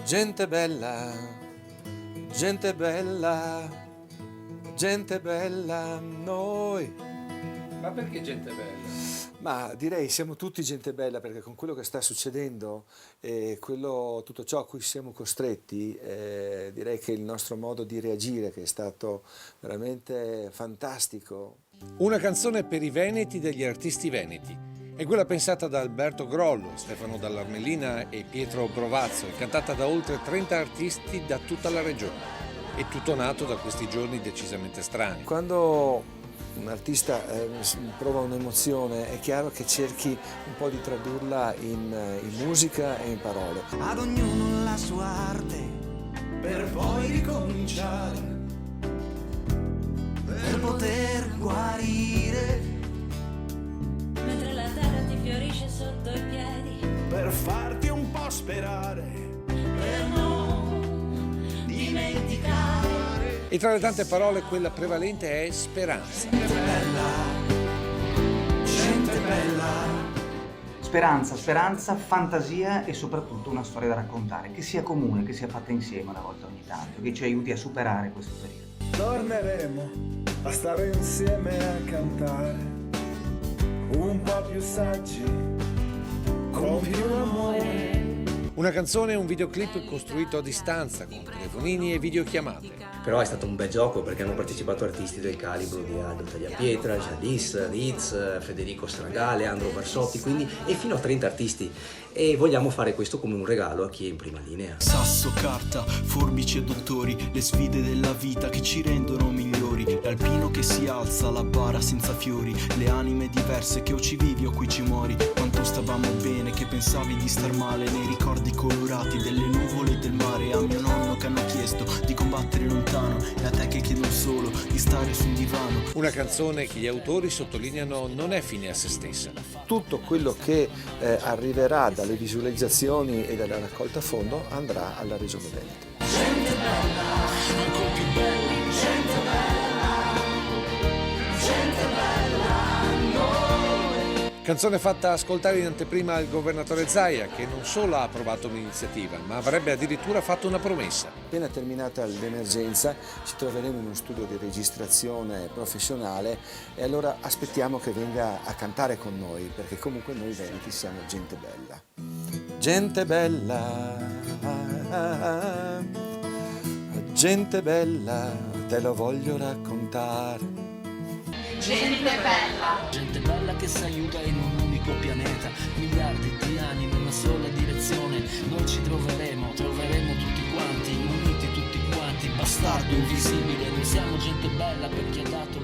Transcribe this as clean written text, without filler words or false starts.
Gente bella, gente bella, gente bella, noi. Ma perché gente bella? Ma direi siamo tutti gente bella perché con quello che sta succedendo e tutto ciò a cui siamo costretti, direi che il nostro modo di reagire, che è stato veramente fantastico. Una canzone per i veneti degli artisti veneti. È quella pensata da Alberto Grollo, Stefano Dall'Armellina e Pietro Grovazzo e cantata da oltre 30 artisti da tutta la regione. È tutto nato da questi giorni decisamente strani. Quando un artista prova un'emozione è chiaro che cerchi un po' di tradurla in musica e in parole. Ad ognuno la sua arte per poi ricominciare, per poter guarire, mentre la terra ti fiorisce sotto i piedi, per farti un po' sperare, per non dimenticare. E tra le tante parole quella prevalente è speranza. Gente bella, gente bella. Speranza, fantasia e soprattutto una storia da raccontare, che sia comune, che sia fatta insieme una volta ogni tanto, che ci aiuti a superare questo periodo. Torneremo a stare insieme a cantare, un po' più saggi, con più amore. Una canzone e un videoclip costruito a distanza con telefonini e videochiamate. Però è stato un bel gioco perché hanno partecipato artisti del calibro di Aldo Tagliapietra, Jadis, Riz, Federico Stragale, Andro Barsotti, quindi e fino a 30 artisti. E vogliamo fare questo come un regalo a chi è in prima linea. Sasso, carta, forbici e dottori, le sfide della vita che ci rendono migliori. L'alpino che si alza, la bara senza fiori, le anime diverse che o ci vivi o qui ci muori. Quanto stavamo bene, che pensavi di star male, nei ricordi colorati delle nuvole e del mare. A mio nonno che hanno chiesto di combattere lontano e a te che chiedono solo di stare sul divano. Una canzone che gli autori sottolineano non è fine a se stessa. Tutto quello che arriverà dalle visualizzazioni e dalla raccolta fondo andrà alla Regione Veneto. Gente bella, ancora più bella, gente bella, gente bella, noi. Canzone fatta ascoltare in anteprima al governatore Zaia, che non solo ha approvato un'iniziativa, ma avrebbe addirittura fatto una promessa. Appena terminata l'emergenza ci troveremo in uno studio di registrazione professionale e allora aspettiamo che venga a cantare con noi, perché comunque noi veneti siamo gente bella. Gente bella, gente bella, te lo voglio raccontare. Gente bella che si aiuta in un unico pianeta, miliardi di anime in una sola direzione. Noi ci troveremo tutti quanti, uniti tutti quanti. Bastardo invisibile, noi siamo gente bella per chi ha dato